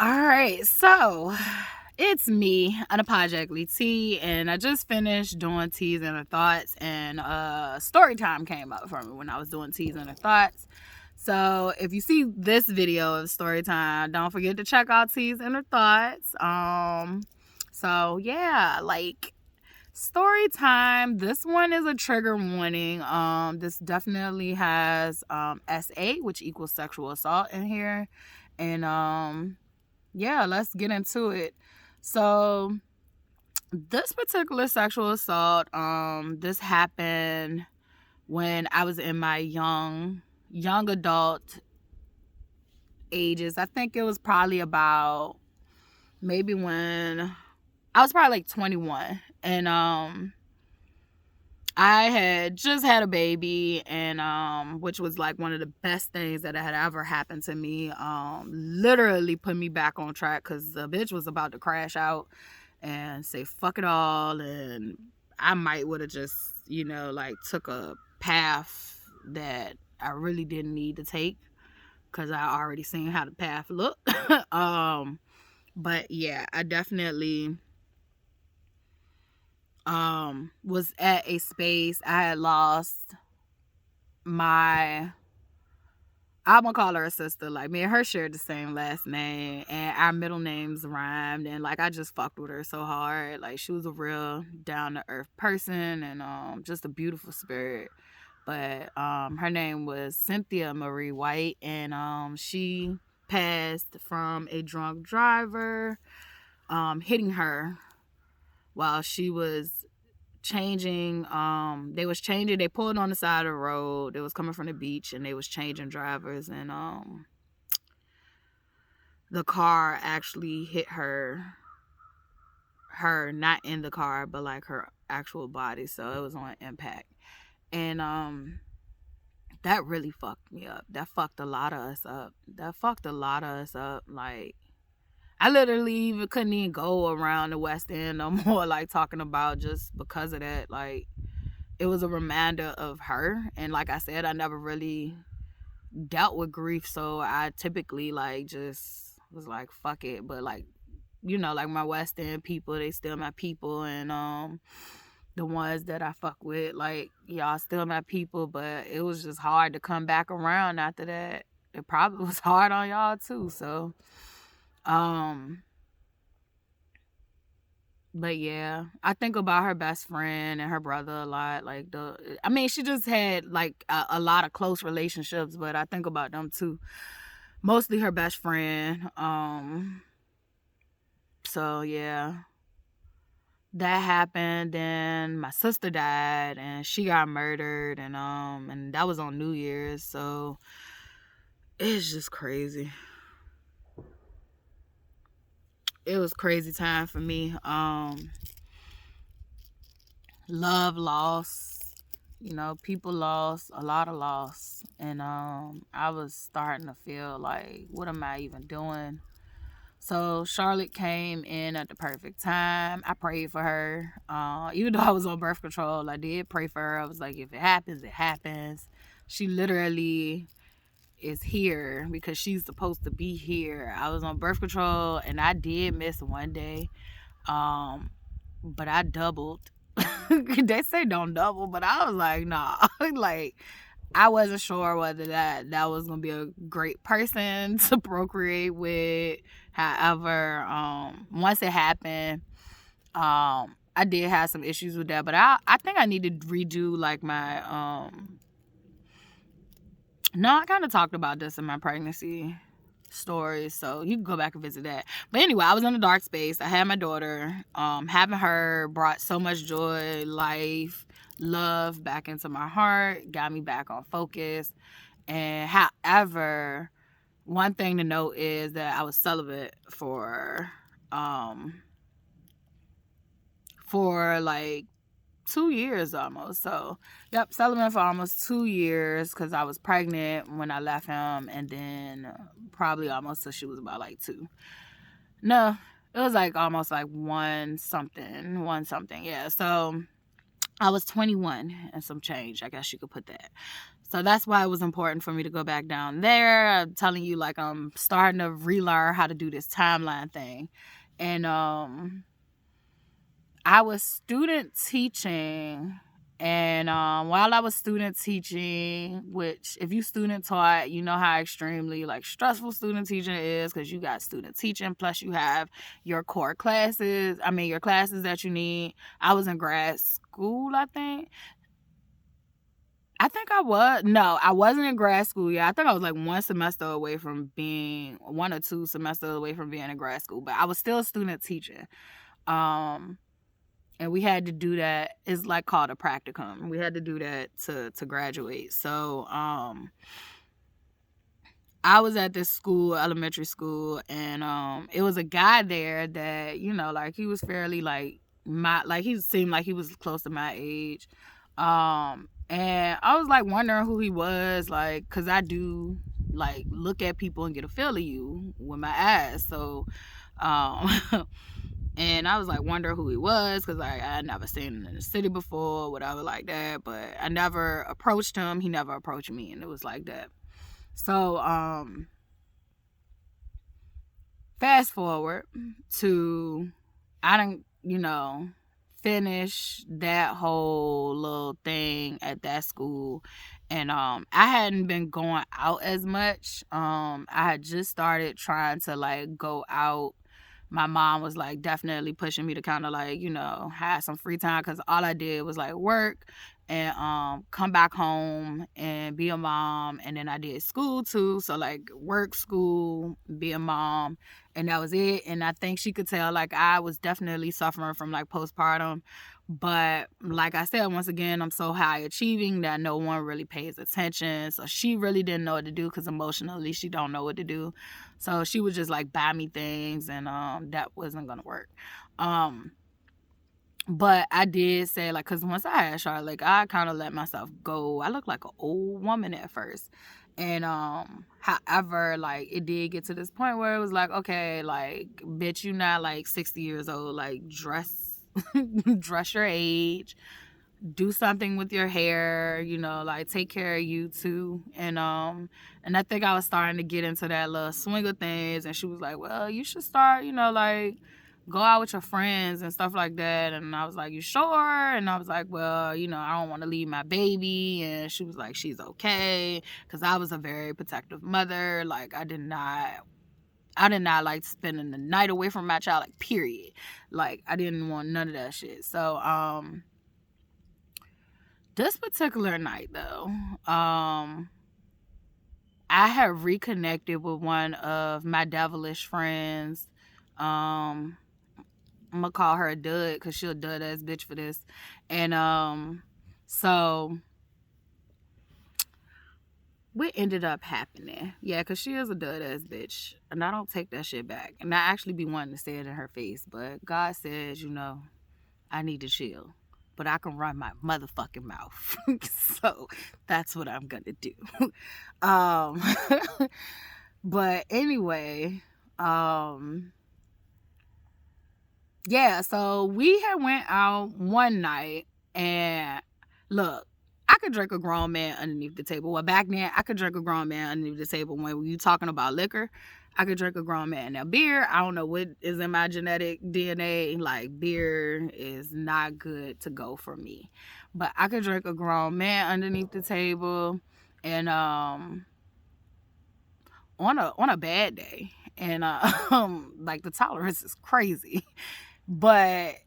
Alright, so it's me, unapologetically T, and I just finished doing T's and her thoughts, and story time came up for me when I was doing T's and her thoughts. So if you see this video of story time, don't forget to check out T's and her thoughts. So yeah, like story time. This one is a trigger warning. This definitely has SA, which equals sexual assault in here, and yeah, let's get into it. So this particular sexual assault, this happened when I was in my young adult ages. I think it was probably about maybe when I was probably like 21, and I had just had a baby, and which was like one of the best things that had ever happened to me. Literally put me back on track, because the bitch was about to crash out and say fuck it all, and I might would have just, like took a path that I really didn't need to take, because I already seen how the path looked. But yeah, I definitely was at a space. I had lost I'm gonna call her a sister. Like, me and her shared the same last name, and our middle names rhymed, and like I just fucked with her so hard. Like, she was a real down to earth person, and just a beautiful spirit. But her name was Cynthia Marie White, and she passed from a drunk driver hitting her while she was changing. They pulled on the side of the road. They was coming from the beach, and they was changing drivers, and the car actually hit her not in the car, but like her actual body. So it was on impact, and that really fucked me up. That fucked a lot of us up. Like, I literally even couldn't even go around the West End no more, like, talking about, just because of that. Like, it was a reminder of her. And like I said, I never really dealt with grief, so I typically, like, just was like, fuck it. But, like, like my West End people, they still my people. And the ones that I fuck with, like, y'all still my people. But it was just hard to come back around after that. It probably was hard on y'all too. So but yeah, I think about her best friend and her brother a lot. Like, she just had like a lot of close relationships, but I think about them too. Mostly her best friend. So yeah, that happened. Then my sister died, and she got murdered, and that was on New Year's. So it's just crazy. It was crazy time for me. Love loss, people lost, a lot of loss. And I was starting to feel like, what am I even doing? So Charlotte came in at the perfect time. I prayed for her. Even though I was on birth control, I did pray for her. I was like, if it happens, it happens. She literally is here because she's supposed to be here. I was on birth control, and I did miss one day, but I doubled. They say don't double, but I was like, nah. Like, I wasn't sure whether that was gonna be a great person to procreate with. However, once it happened, I did have some issues with that, but I think I need to redo, like, my no, I kind of talked about this in my pregnancy stories, so you can go back and visit that. But anyway, I was in a dark space. I had my daughter. Having her brought so much joy, life, love back into my heart, got me back on focus. And however, one thing to note is that I was celibate for like 2 years almost. So, yep, celibate for almost 2 years, because I was pregnant when I left him, and then probably almost till she was about like 2. No, it was like almost like one something. Yeah. So I was 21 and some change, I guess you could put that. So that's why it was important for me to go back down there. I'm telling you, like, I'm starting to relearn how to do this timeline thing. And I was student teaching, and while I was student teaching, which if you student taught, you know how extremely like stressful student teaching is, because you got student teaching plus you have your core classes. I mean, your classes that you need. I was in grad school, I think I was. No, I wasn't in grad school yet. I think I was like one or two semesters away from being in grad school, but I was still student teaching. And we had to do that. It's like called a practicum. We had to do that to graduate. So I was at this school, elementary school, and it was a guy there that, you know, like he was fairly like he seemed like he was close to my age. And I was like wondering who he was, like, cause I do like look at people and get a feel of you with my eyes. So and I was like wondering who he was, because like I had never seen him in the city before, whatever like that. But I never approached him. He never approached me, and it was like that. So fast forward to, I didn't, you know, finish that whole little thing at that school, and I hadn't been going out as much. I had just started trying to like go out. My mom was like definitely pushing me to kind of like, you know, have some free time, because all I did was like work and come back home and be a mom. And then I did school too, so like work, school, be a mom, and that was it. And I think she could tell like I was definitely suffering from like postpartum. But like I said, once again, I'm so high achieving that no one really pays attention. So she really didn't know what to do, because emotionally she don't know what to do. So she would just like buy me things, and that wasn't gonna work. But I did say, like, because once I had Charlotte, like, I kind of let myself go. I looked like an old woman at first. And however, like, it did get to this point where it was like, okay, like, bitch, you not like 60 years old, like, dress your age, do something with your hair, you know, like take care of you too. And I think I was starting to get into that little swing of things, and she was like, well, you should start, you know, like go out with your friends and stuff like that. And I was like, you sure? And I was like, well, you know, I don't want to leave my baby. And she was like, she's okay, because I was a very protective mother. Like I did not like spending the night away from my child, like period. Like I didn't want none of that shit. So this particular night though, I had reconnected with one of my devilish friends. I'm gonna call her a dud, because she'll dud ass bitch for this. And so what ended up happening, yeah, because she is a dud ass bitch, and I don't take that shit back, and I actually be wanting to say it in her face, but God says, you know, I need to chill, but I can run my motherfucking mouth. So that's what I'm gonna do. But anyway, yeah, so we had went out one night, and look, I could drink a grown man underneath the table. Well, back then, I could drink a grown man underneath the table. When you talking about liquor, I could drink a grown man. Now, beer, I don't know what is in my genetic DNA. Like, beer is not good to go for me. But I could drink a grown man underneath the table, and on a bad day. And like, the tolerance is crazy. But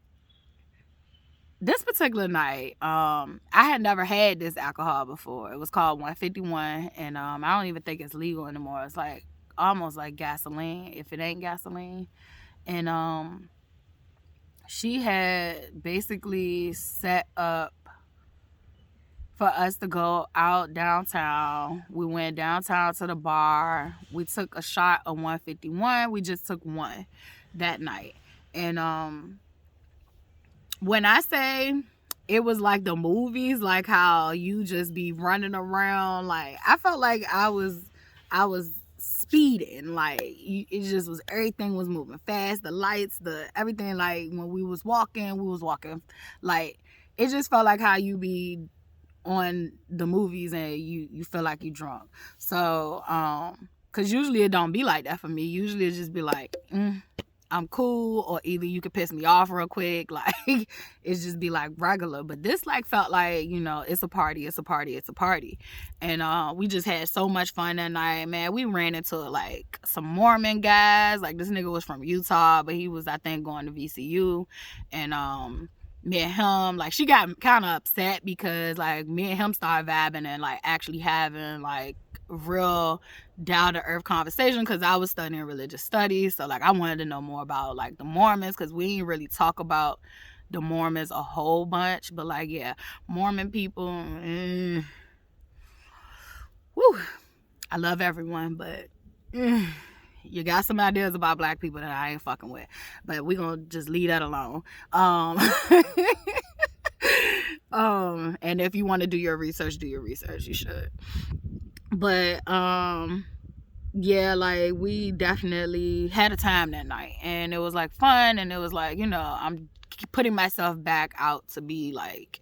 this particular night, I had never had this alcohol before. It was called 151, and I don't even think it's legal anymore. It's like almost like gasoline, if it ain't gasoline. And she had basically set up for us to go out downtown. We went downtown to the bar. We took a shot of 151. We just took one that night. And when I say it was like the movies, like how you just be running around, like I felt like I was speeding. Like it just was, everything was moving fast, the lights, the everything. Like when we was walking like it just felt like how you be on the movies and you feel like you drunk. So because usually it don't be like that for me. Usually it just be like I'm cool, or either you could piss me off real quick, like it's just be like regular. But this like felt like, you know, it's a party, it's a party, it's a party. And we just had so much fun that night, man. We ran into like some Mormon guys. Like this nigga was from Utah, but he was, I think, going to VCU. And me and him, like, she got kind of upset because like me and him started vibing and like actually having like real down to earth conversation, because I was studying religious studies. So like I wanted to know more about like the Mormons, because we didn't really talk about the Mormons a whole bunch. But like, yeah, Mormon people, whew, I love everyone, but you got some ideas about black people that I ain't fucking with. But we gonna just leave that alone. And if you want to do your research, you should. But yeah, like we definitely had a time that night, and it was like fun, and it was like, you know, I'm putting myself back out to be like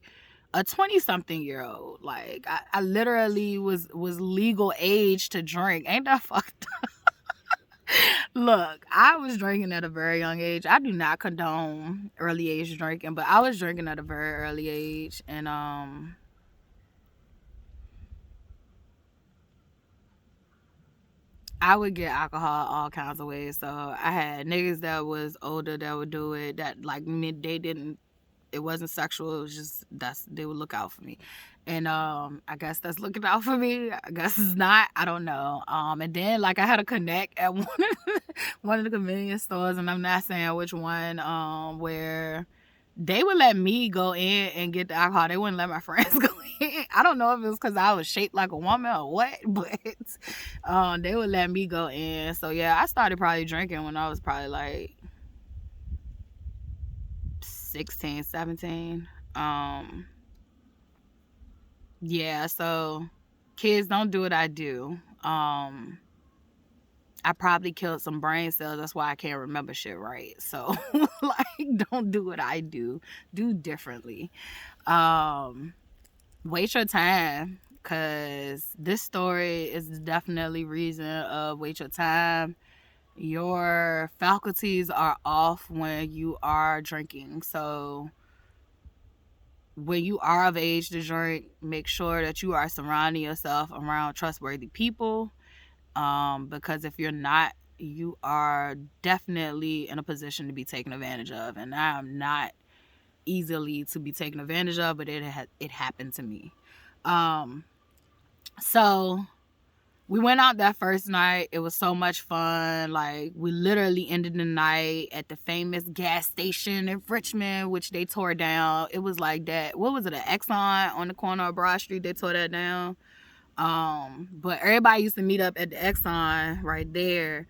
a 20-something-year-old. Like I literally was legal age to drink. Ain't that fucked up? Look, I was drinking at a very young age. I do not condone early age drinking, but I was drinking at a very early age. And I would get alcohol all kinds of ways. So I had niggas that was older that would do it, that like me, they didn't, it wasn't sexual, it was just, they would look out for me. And I guess that's looking out for me. I guess it's not, I don't know. And then like I had a connect at one of the convenience stores, and I'm not saying which one, where they would let me go in and get the alcohol. They wouldn't let my friends go in. I don't know if it was because I was shaped like a woman or what, but they would let me go in. So yeah, I started probably drinking when I was probably like 16, 17. Yeah, so kids, don't do what I do. I probably killed some brain cells. That's why I can't remember shit right. So like, don't do what I do. Do differently. Wait your time, because this story is definitely reason of wait your time. Your faculties are off when you are drinking. So when you are of age to drink, make sure that you are surrounding yourself around trustworthy people. Because if you're not, you are definitely in a position to be taken advantage of. And I am not easily to be taken advantage of, but it happened to me. So we went out that first night. It was so much fun. Like, we literally ended the night at the famous gas station in Richmond, which they tore down. It was like that. What was it? An Exxon on the corner of Broad Street. They tore that down. But everybody used to meet up at the Exxon right there.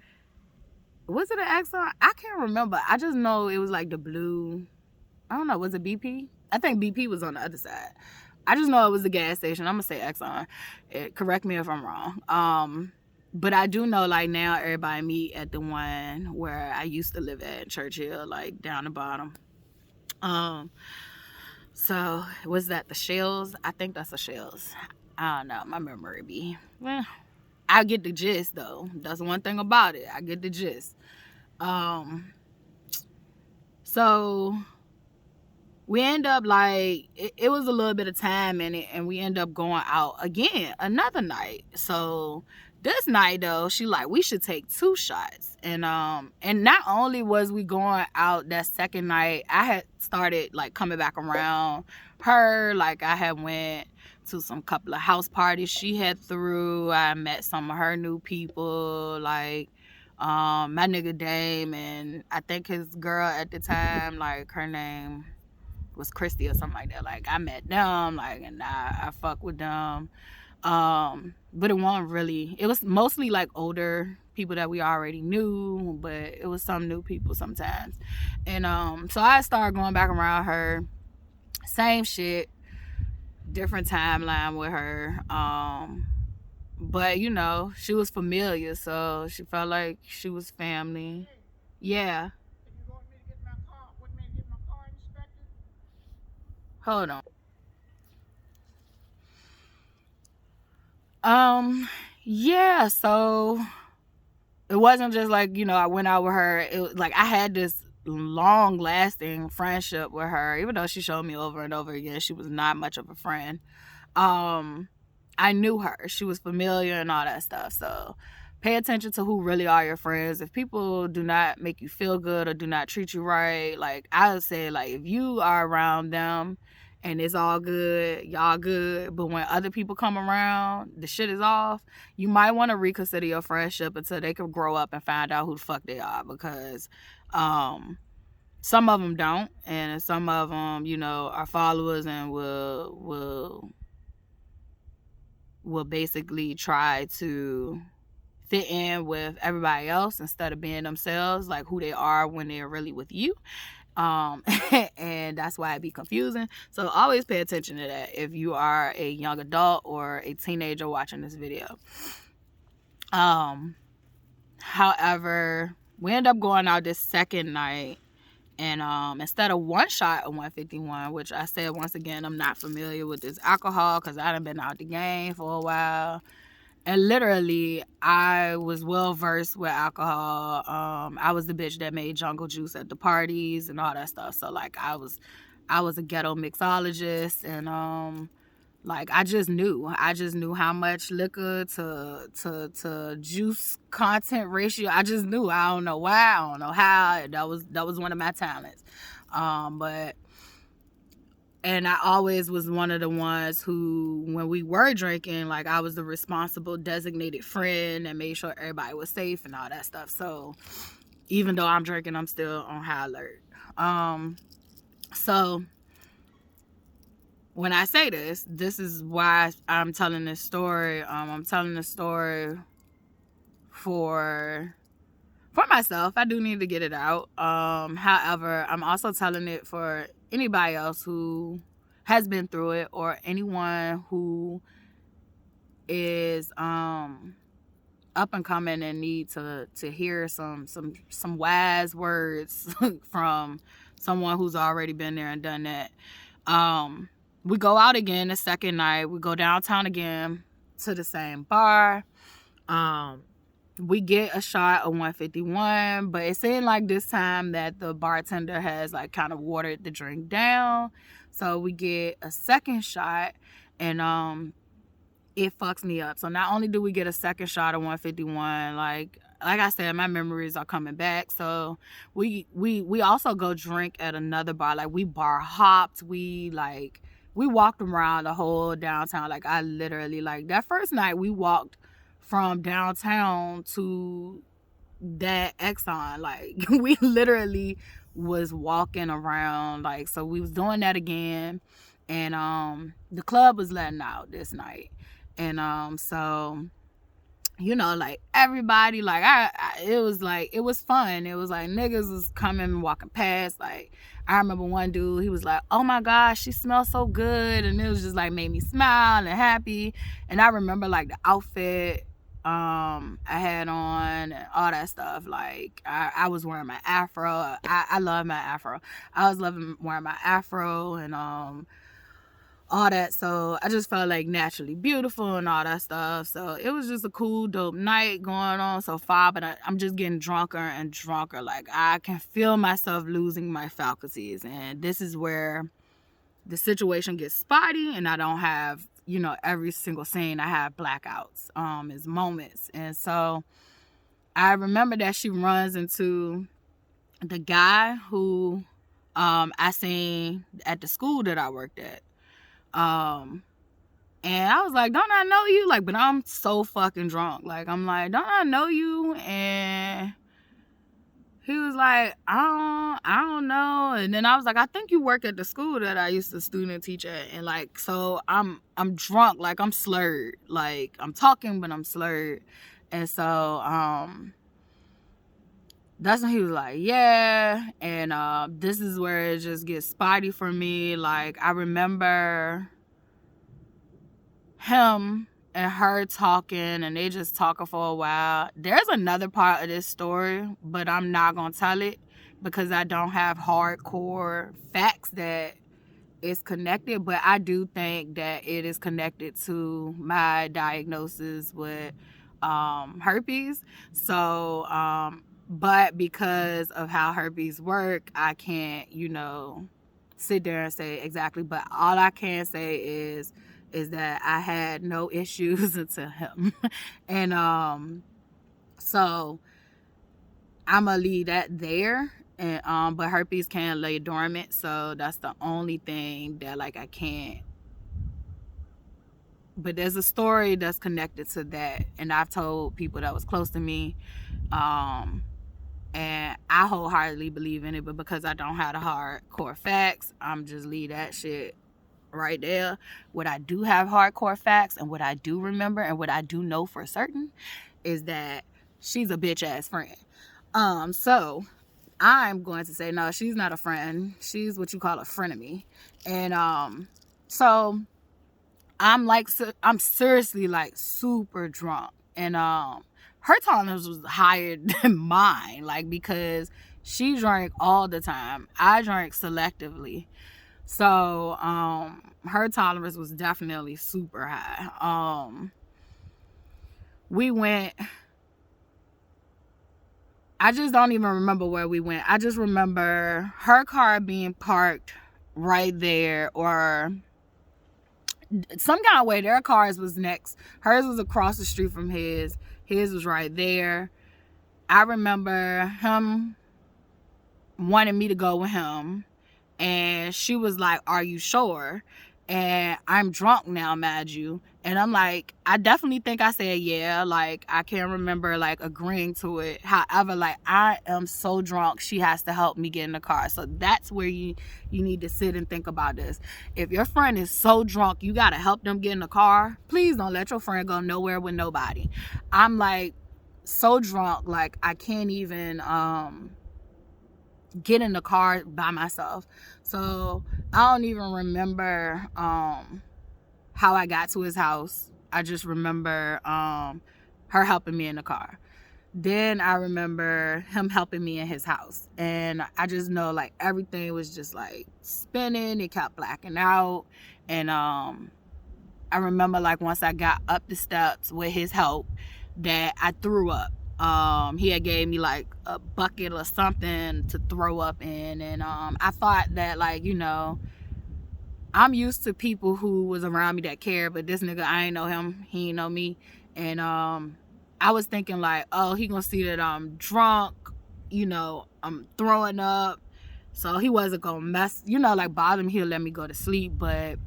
Was it an Exxon? I can't remember. I just know it was like the blue. I don't know. Was it BP? I think BP was on the other side. I just know it was the gas station. I'm gonna say Exxon. Correct me if I'm wrong. But I do know, like, now everybody meet at the one where I used to live at, Churchill, like down the bottom. So was that the Shells? I think that's the Shells. I don't know. My memory be. Well, I get the gist though. That's one thing about it. I get the gist. So we end up like, it was a little bit of time in it, and we end up going out again another night. So this night though, she like, we should take 2 shots. And not only was we going out that second night, I had started like coming back around her. Like, I had went to some couple of house parties she had threw. I met some of her new people, like my nigga Dame, and I think his girl at the time, like her name was Christy or something like that. Like, I met them, like, and I fuck with them. But it wasn't really, it was mostly like older people that we already knew, but it was some new people sometimes. And so I started going back around her, same shit, different timeline with her. But you know, she was familiar, so she felt like she was family. Yeah. Hold on. Yeah, so it wasn't just like, I went out with her. It was like I had this long lasting friendship with her, even though she showed me over and over again she was not much of a friend. I knew her. She was familiar and all that stuff. So pay attention to who really are your friends. If people do not make you feel good or do not treat you right, like I would say, like if you are around them and it's all good, y'all good, but when other people come around, the shit is off, you might want to reconsider your friendship until they can grow up and find out who the fuck they are, because some of them don't, and some of them, are followers and will basically try to fit in with everybody else instead of being themselves, like who they are when they're really with you. And that's why it be confusing. So always pay attention to that if you are a young adult or a teenager watching this video. However, we end up going out this second night, and instead of one shot of 151, which I said once again, I'm not familiar with this alcohol because I done been out the game for a while. And literally, I was well versed with alcohol. I was the bitch that made jungle juice at the parties and all that stuff. So like, I was a ghetto mixologist, and like I just knew how much liquor to juice content ratio. I just knew. I don't know why. I don't know how. That was one of my talents. And I always was one of the ones who, when we were drinking, like I was the responsible designated friend and made sure everybody was safe and all that stuff. So even though I'm drinking, I'm still on high alert. So when I say this is why I'm telling this story. I'm telling the story for myself. I do need to get it out. However, I'm also telling it for anybody else who has been through it, or anyone who is up and coming and need to hear some wise words from someone who's already been there and done that. We go out again the second night. We go downtown again to the same bar. We get a shot of 151, but it seemed like this time that the bartender has like kind of watered the drink down. So we get a second shot, and it fucks me up. So not only do we get a second shot of 151, like I said, my memories are coming back. So we also go drink at another bar. Like we bar hopped. We walked around the whole downtown. Like I literally, like that first night we walked from downtown to that Exxon. Like we literally was walking around. Like, so we was doing that again, and the club was letting out this night, and so like everybody, like it was fun. It was like niggas was coming and walking past. Like I remember one dude, he was like, oh my gosh, she smells so good, and it was just like made me smile and happy. And I remember like the outfit I had on and all that stuff. Like I was wearing my afro. I love my afro. I was loving wearing my afro and all that. So I just felt like naturally beautiful and all that stuff. So it was just a cool, dope night going on so far, but I'm just getting drunker and drunker. Like I can feel myself losing my faculties, and this is where the situation gets spotty, and I don't have every single scene. I have blackouts, is moments. And so I remember that she runs into the guy who I seen at the school that I worked at. And I was like, don't I know you? Like, but I'm so fucking drunk. Like, I'm like, don't I know you? And he was like, I don't know. And then I was like, I think you work at the school that I used to student teach at. And like, so I'm drunk, like I'm slurred. Like I'm talking, but I'm slurred. And so that's when he was like, yeah. And this is where it just gets spotty for me. Like I remember him and her talking, and they just talking for a while. There's another part of this story, but I'm not gonna tell it because I don't have hardcore facts that it's connected, but I do think that it is connected to my diagnosis with herpes. So, but because of how herpes work, I can't, sit there and say exactly. But all I can say is that I had no issues until him, and so I'm gonna leave that there. And but herpes can lay dormant, so that's the only thing that like I can't. But there's a story that's connected to that, and I've told people that was close to me, and I wholeheartedly believe in it. But because I don't have the hardcore facts, I'm just leave that shit right there. What I do have hardcore facts, and what I do remember, and what I do know for certain, is that she's a bitch ass friend. So I'm going to say no, she's not a friend. She's what you call a frenemy. And so I'm seriously like super drunk. And her tolerance was higher than mine, like, because she drank all the time. I drank selectively. So her tolerance was definitely super high. We went, I just don't even remember where we went. I just remember her car being parked right there, or some kind of way. Their cars was next. Hers was across the street from his. His was right there. I remember him wanting me to go with him, and she was like, "Are you sure?" And I'm drunk now, mad you. And I'm like, I definitely think I said yeah. Like, I can't remember like agreeing to it. However, like, I am so drunk, she has to help me get in the car. So that's where you need to sit and think about this. If your friend is so drunk, you gotta help them get in the car. Please don't let your friend go nowhere with nobody. I'm like so drunk, like I can't even get in the car by myself. So I don't even remember how I got to his house. I just remember her helping me in the car. Then I remember him helping me in his house. And I just know like everything was just like spinning. It kept blacking out. And I remember like once I got up the steps with his help that I threw up. He had gave me like a bucket or something to throw up in. And I thought that like, I'm used to people who was around me that care, but this nigga, I ain't know him. He ain't know me. And I was thinking like, oh, he gonna see that I'm drunk, I'm throwing up. So he wasn't gonna mess, like bother me. He'll let me go to sleep. But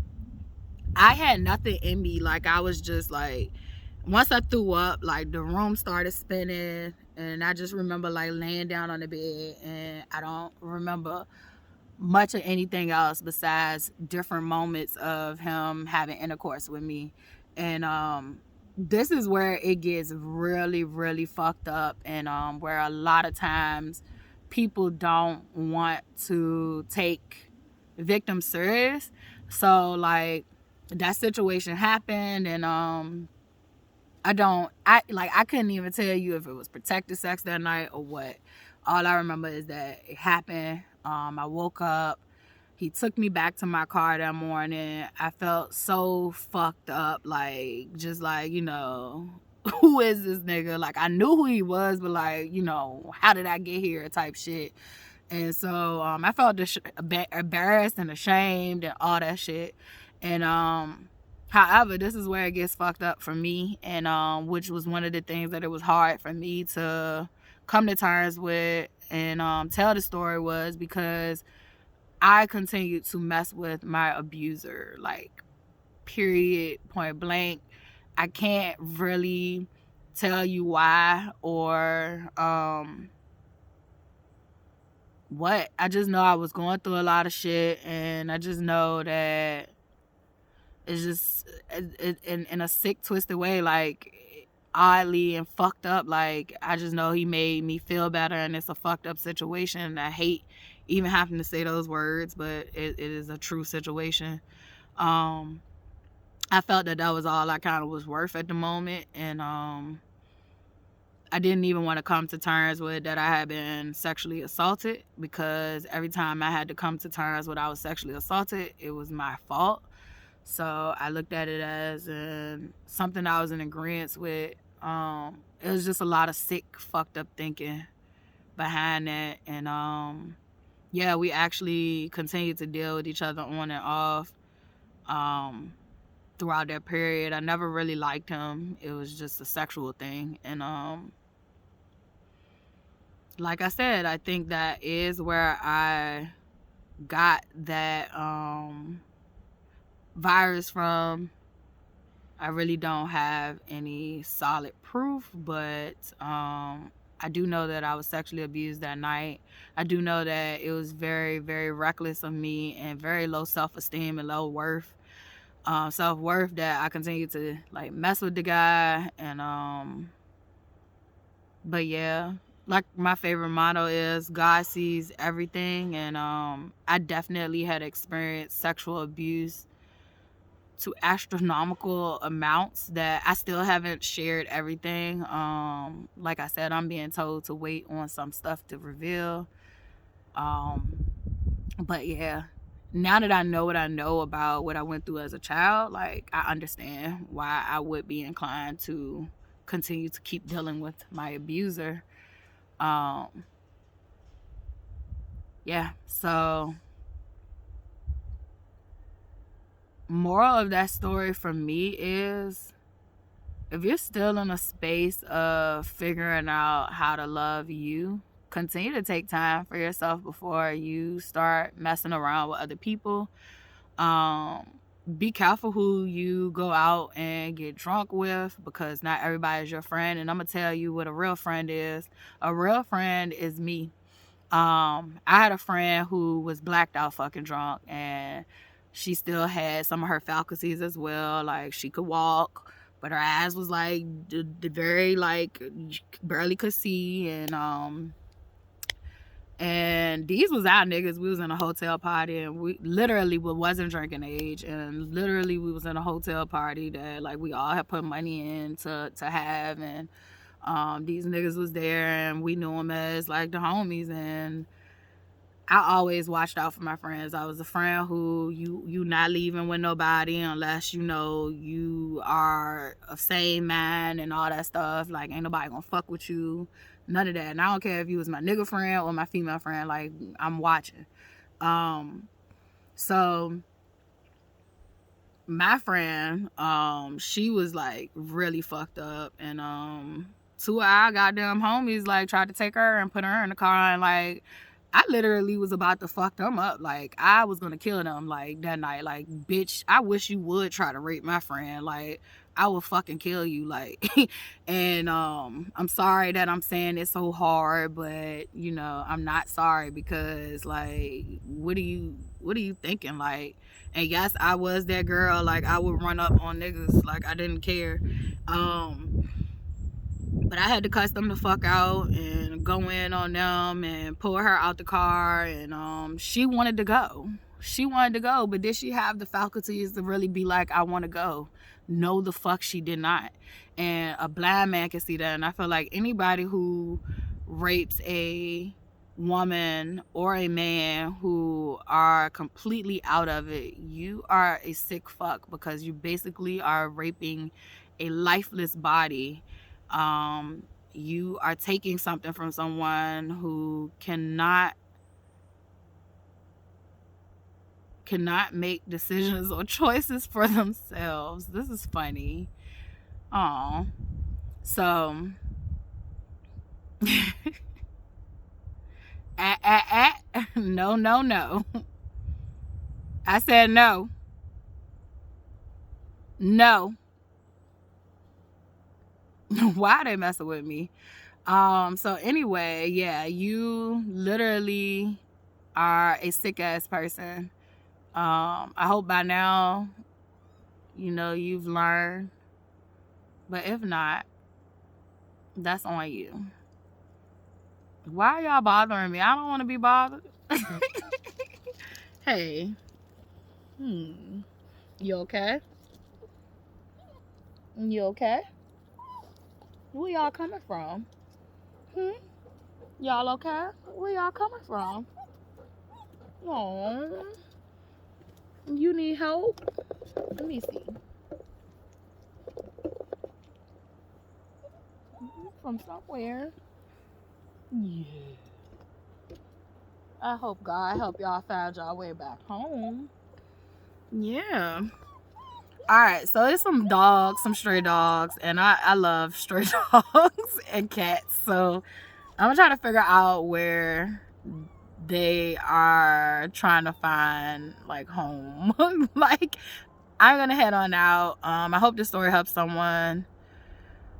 I had nothing in me. Like, I was just like, once I threw up, like the room started spinning. And I just remember like laying down on the bed, and I don't remember much of anything else besides different moments of him having intercourse with me. And this is where it gets really, really fucked up, and where a lot of times people don't want to take victims serious. So like that situation happened, and I couldn't even tell you if it was protected sex that night or what. All I remember is that it happened. I woke up. He took me back to my car that morning. I felt so fucked up, like, just like, who is this nigga? Like, I knew who he was, but like, how did I get here type shit. And so I felt embarrassed and ashamed and all that shit. And however, this is where it gets fucked up for me, and which was one of the things that it was hard for me to come to terms with and tell the story, was because I continued to mess with my abuser, like, period, point blank. I can't really tell you why or what. I just know I was going through a lot of shit, and I just know that it's just in a sick, twisted way, like oddly and fucked up. Like, I just know he made me feel better, and it's a fucked up situation. I hate even having to say those words, but it is a true situation. I felt that was all I kind of was worth at the moment, and I didn't even want to come to terms with that I had been sexually assaulted, because every time I had to come to terms with I was sexually assaulted, it was my fault. So I looked at it as something I was in agreement with. It was just a lot of sick, fucked up thinking behind that. And yeah, we actually continued to deal with each other on and off throughout that period. I never really liked him. It was just a sexual thing. And like I said, I think that is where I got that virus from. I really don't have any solid proof, but I do know that I was sexually abused that night. I do know that it was very, very reckless of me and very low self-esteem and low worth, self-worth, that I continued to like mess with the guy. And but yeah, like my favorite motto is God sees everything. And I definitely had experienced sexual abuse to astronomical amounts that I still haven't shared everything. Like I said, I'm being told to wait on some stuff to reveal. But yeah, now that I know what I know about what I went through as a child, like I understand why I would be inclined to continue to keep dealing with my abuser. Yeah, so moral of that story for me is, if you're still in a space of figuring out how to love you, continue to take time for yourself before you start messing around with other people. Be careful who you go out and get drunk with, because not everybody is your friend. And I'm gonna tell you what a real friend is. A real friend is me. I had a friend who was blacked out fucking drunk, and she still had some of her faculties as well. Like, she could walk, but her eyes was like the very, like, barely could see. And these was our niggas. We was in a hotel party, and we literally wasn't drinking age, and literally we was in a hotel party that like we all had put money in to have. And these niggas was there, and we knew them as like the homies. And I always watched out for my friends. I was a friend who you not leaving with nobody unless you know you are of same mind and all that stuff. Like, ain't nobody gonna fuck with you. None of that. And I don't care if you was my nigga friend or my female friend. Like, I'm watching. So my friend, she was like really fucked up, and two of our goddamn homies like tried to take her and put her in the car, and like I literally was about to fuck them up. Like, I was gonna kill them like that night. Like, bitch, I wish you would try to rape my friend. Like, I will fucking kill you. Like, and I'm sorry that I'm saying it so hard, but you know, I'm not sorry, because like, what are you thinking? Like, and yes, I was that girl. Like, I would run up on niggas. Like, I didn't care. But I had to cuss them the fuck out and go in on them and pull her out the car. And she wanted to go. She wanted to go, but did she have the faculties to really be like, I want to go? No, the fuck she did not. And a blind man can see that. And I feel like anybody who rapes a woman or a man who are completely out of it, you are a sick fuck, because you basically are raping a lifeless body. You are taking something from someone who cannot make decisions or choices for themselves. This is funny. Oh, so no, no, no. I said no. No. Why are they messing with me? So anyway, yeah, you literally are a sick ass person. I hope by now, you know, you've learned. But if not, that's on you. Why are y'all bothering me? I don't want to be bothered. Hey. You okay? You okay? Where y'all coming from? Y'all okay? Where y'all coming from? Oh, you need help? Let me see. From somewhere. Yeah. I hope God help y'all find y'all way back home. Yeah. Alright, so it's some dogs, some stray dogs, and I love stray dogs and cats. So I'm gonna try to figure out where they are trying to find like home. Like, I'm gonna head on out. I hope this story helps someone.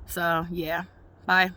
So yeah, bye.